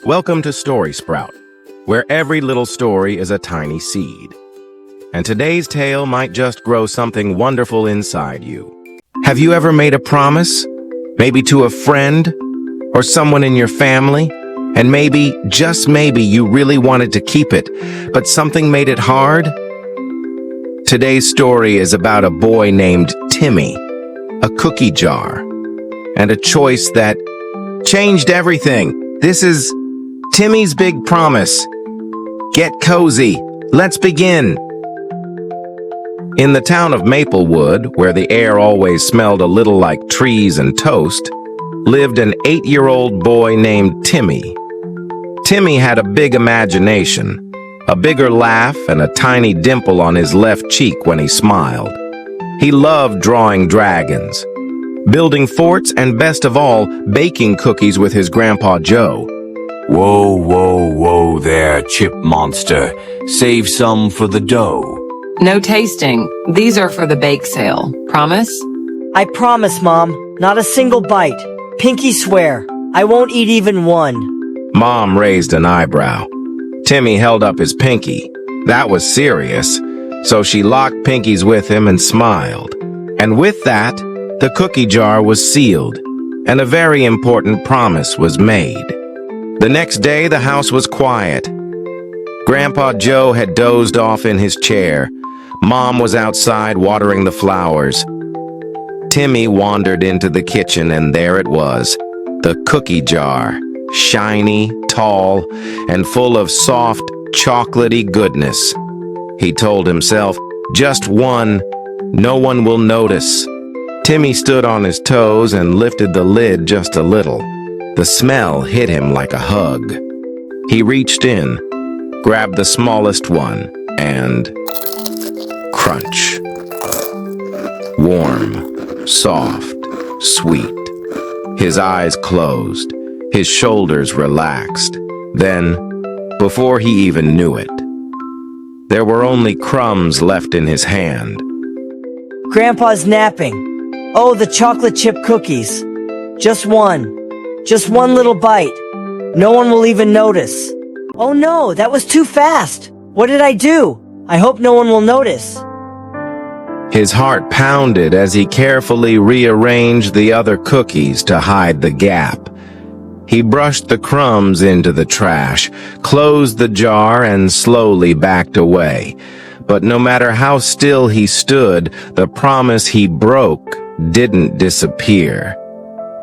Welcome to Story Sprout, where every little story is a tiny seed. And today's tale might just grow something wonderful inside you. Have you ever made a promise? Maybe to a friend or someone in your family? And maybe, just maybe, you really wanted to keep it, but something made it hard? Today's story is about a boy named Timmy, a cookie jar, and a choice that changed everything. This is Timmy's Big Promise. Get cozy. Let's begin. In the town of Maplewood, where the air always smelled a little like trees and toast, lived an 8-year-old boy named Timmy. Timmy had a big imagination, a bigger laugh, and a tiny dimple on his left cheek when he smiled. He loved drawing dragons, building forts, and best of all, baking cookies with his Grandpa Joe. Whoa, whoa, whoa there, chip monster. Save some for the dough. No tasting. These are for the bake sale. Promise? I promise, Mom. Not a single bite. Pinky swear. I won't eat even one. Mom raised an eyebrow. Timmy held up his pinky. That was serious. So she locked pinkies with him and smiled. And with that, the cookie jar was sealed, and a very important promise was made. The next day, the house was quiet. Grandpa Joe had dozed off in his chair. Mom was outside watering the flowers. Timmy wandered into the kitchen, and there it was, the cookie jar, shiny, tall, and full of soft, chocolatey goodness. He told himself, just one, no one will notice. Timmy stood on his toes and lifted the lid just a little. The smell hit him like a hug. He reached in, grabbed the smallest one, and crunch. Warm, soft, sweet. His eyes closed, his shoulders relaxed. Then, before he even knew it, there were only crumbs left in his hand. Grandpa's napping. Oh, the chocolate chip cookies. Just one little bite. No one will even notice. Oh no, that was too fast. What did I do? I hope no one will notice. His heart pounded as he carefully rearranged the other cookies to hide the gap. He brushed the crumbs into the trash, closed the jar, and slowly backed away. But no matter how still he stood, the promise he broke didn't disappear.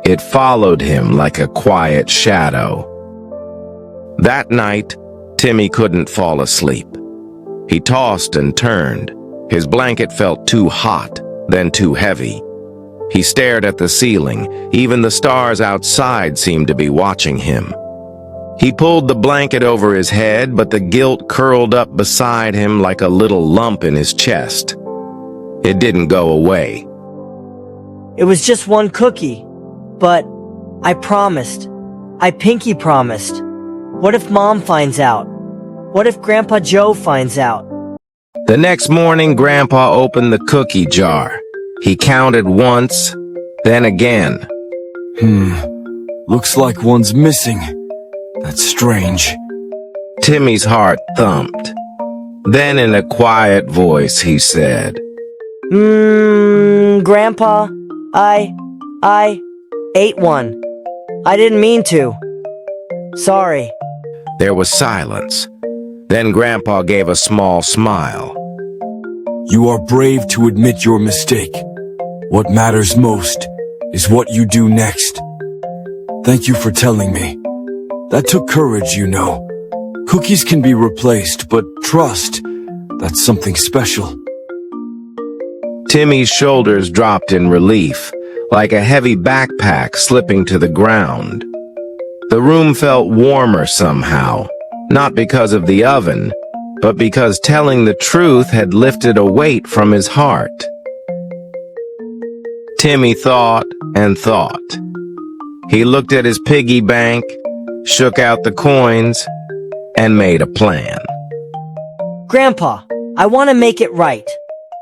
It followed him like a quiet shadow. That night, Timmy couldn't fall asleep. He tossed and turned. His blanket felt too hot, then too heavy. He stared at the ceiling. Even the stars outside seemed to be watching him. He pulled the blanket over his head, but the guilt curled up beside him like a little lump in his chest. It didn't go away. It was just one cookie. But I promised. I pinky promised. What if Mom finds out? What if Grandpa Joe finds out? The next morning, Grandpa opened the cookie jar. He counted once, then again. Looks like one's missing. That's strange. Timmy's heart thumped. Then in a quiet voice, he said, Grandpa, I ate one. I didn't mean to. Sorry. There was silence. Then Grandpa gave a small smile. You are brave to admit your mistake. What matters most is what you do next. Thank you for telling me. That took courage, you know. Cookies can be replaced, but trust, that's something special. Timmy's shoulders dropped in relief, like a heavy backpack slipping to the ground. The room felt warmer somehow, not because of the oven, but because telling the truth had lifted a weight from his heart. Timmy thought and thought. He looked at his piggy bank, shook out the coins, and made a plan. Grandpa, I want to make it right.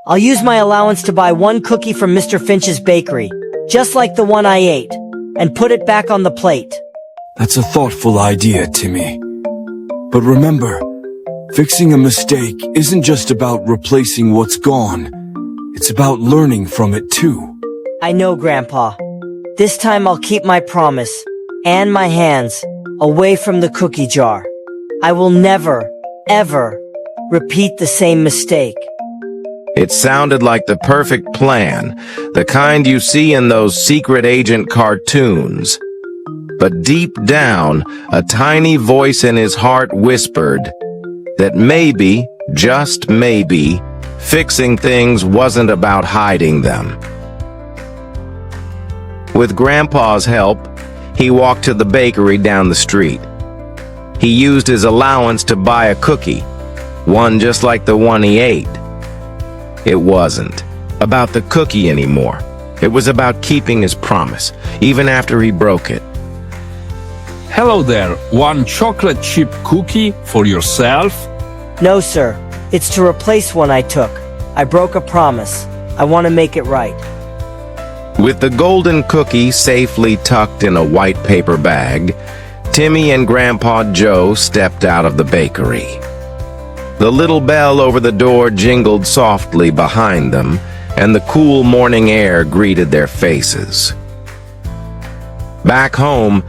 I'll use my allowance to buy one cookie from Mr. Finch's bakery, just like the one I ate, and put it back on the plate. That's a thoughtful idea, Timmy. But remember, fixing a mistake isn't just about replacing what's gone. It's about learning from it too. I know, Grandpa. This time I'll keep my promise and my hands away from the cookie jar. I will never, ever repeat the same mistake. It sounded like the perfect plan, the kind you see in those secret agent cartoons. But deep down, a tiny voice in his heart whispered that maybe, just maybe, fixing things wasn't about hiding them. With Grandpa's help, he walked to the bakery down the street. He used his allowance to buy a cookie, one just like the one he ate. It wasn't about the cookie anymore. It was about keeping his promise, even after he broke it. Hello there, one chocolate chip cookie for yourself? No, sir. It's to replace one I took. I broke a promise. I want to make it right. With the golden cookie safely tucked in a white paper bag, Timmy and Grandpa Joe stepped out of the bakery. The little bell over the door jingled softly behind them, and the cool morning air greeted their faces. Back home,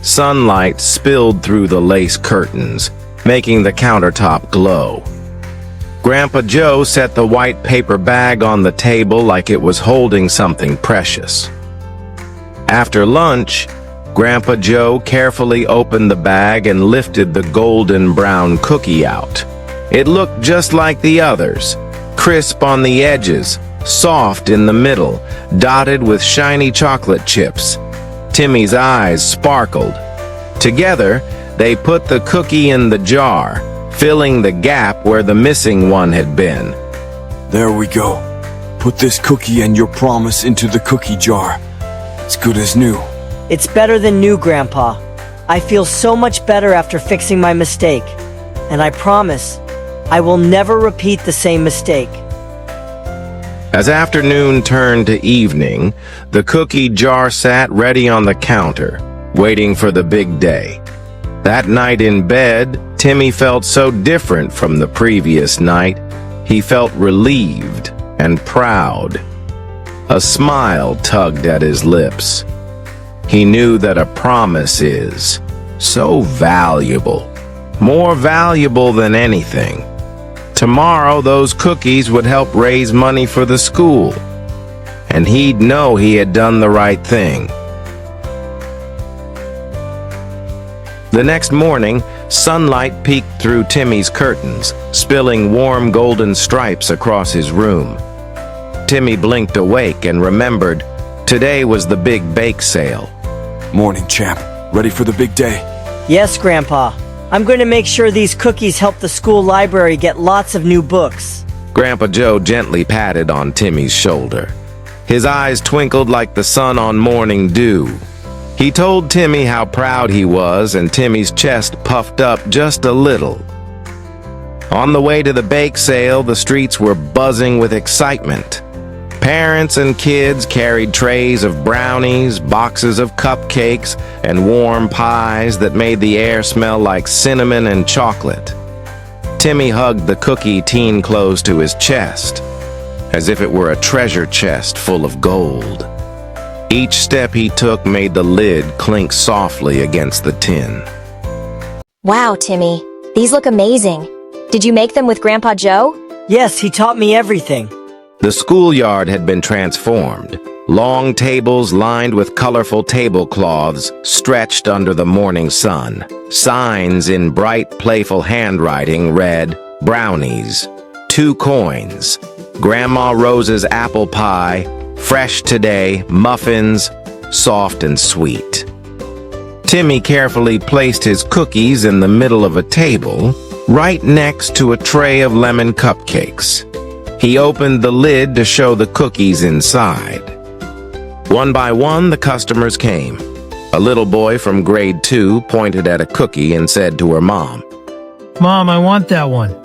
sunlight spilled through the lace curtains, making the countertop glow. Grandpa Joe set the white paper bag on the table like it was holding something precious. After lunch, Grandpa Joe carefully opened the bag and lifted the golden brown cookie out. It looked just like the others, crisp on the edges, soft in the middle, dotted with shiny chocolate chips. Timmy's eyes sparkled. Together, they put the cookie in the jar, filling the gap where the missing one had been. There we go. Put this cookie and your promise into the cookie jar. It's good as new. It's better than new, Grandpa. I feel so much better after fixing my mistake. And I promise, I will never repeat the same mistake. As afternoon turned to evening, the cookie jar sat ready on the counter, waiting for the big day. That night in bed, Timmy felt so different from the previous night. He felt relieved and proud. A smile tugged at his lips. He knew that a promise is so valuable, more valuable than anything. Tomorrow, those cookies would help raise money for the school, and he'd know he had done the right thing. The next morning, sunlight peeked through Timmy's curtains, spilling warm golden stripes across his room. Timmy blinked awake and remembered today was the big bake sale. Morning, champ. Ready for the big day? Yes, Grandpa. I'm going to make sure these cookies help the school library get lots of new books. Grandpa Joe gently patted on Timmy's shoulder. His eyes twinkled like the sun on morning dew. He told Timmy how proud he was, and Timmy's chest puffed up just a little. On the way to the bake sale, the streets were buzzing with excitement. Parents and kids carried trays of brownies, boxes of cupcakes, and warm pies that made the air smell like cinnamon and chocolate. Timmy hugged the cookie tin close to his chest, as if it were a treasure chest full of gold. Each step he took made the lid clink softly against the tin. Wow, Timmy, these look amazing. Did you make them with Grandpa Joe? Yes, he taught me everything. The schoolyard had been transformed. Long tables lined with colorful tablecloths stretched under the morning sun. Signs in bright, playful handwriting read, "Brownies, 2 coins, Grandma Rose's apple pie, fresh today, muffins, soft and sweet." Timmy carefully placed his cookies in the middle of a table, right next to a tray of lemon cupcakes. He opened the lid to show the cookies inside. One by one, the customers came. A little boy from grade 2 pointed at a cookie and said to her mom, "Mom, I want that one."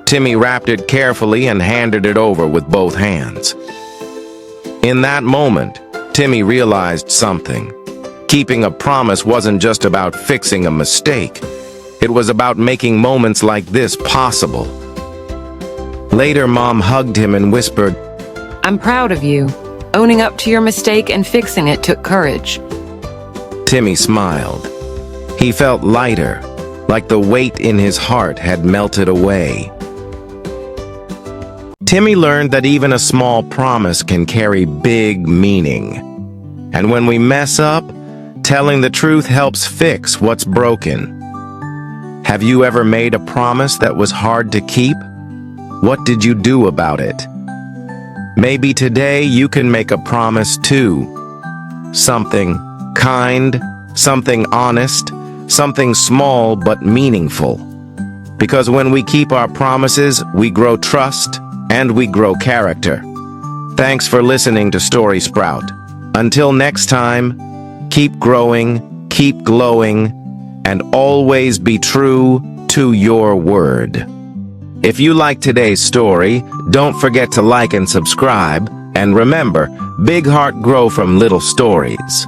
Timmy wrapped it carefully and handed it over with both hands. In that moment, Timmy realized something. Keeping a promise wasn't just about fixing a mistake. It was about making moments like this possible. Later, Mom hugged him and whispered, I'm proud of you. Owning up to your mistake and fixing it took courage. Timmy smiled. He felt lighter, like the weight in his heart had melted away. Timmy learned that even a small promise can carry big meaning. And when we mess up, telling the truth helps fix what's broken. Have you ever made a promise that was hard to keep? What did you do about it? Maybe today you can make a promise too. Something kind, something honest, something small but meaningful. Because when we keep our promises, we grow trust and we grow character. Thanks for listening to Story Sprout. Until next time, keep growing, keep glowing, and always be true to your word. If you like today's story, don't forget to like and subscribe, and remember, big heart grow from little stories.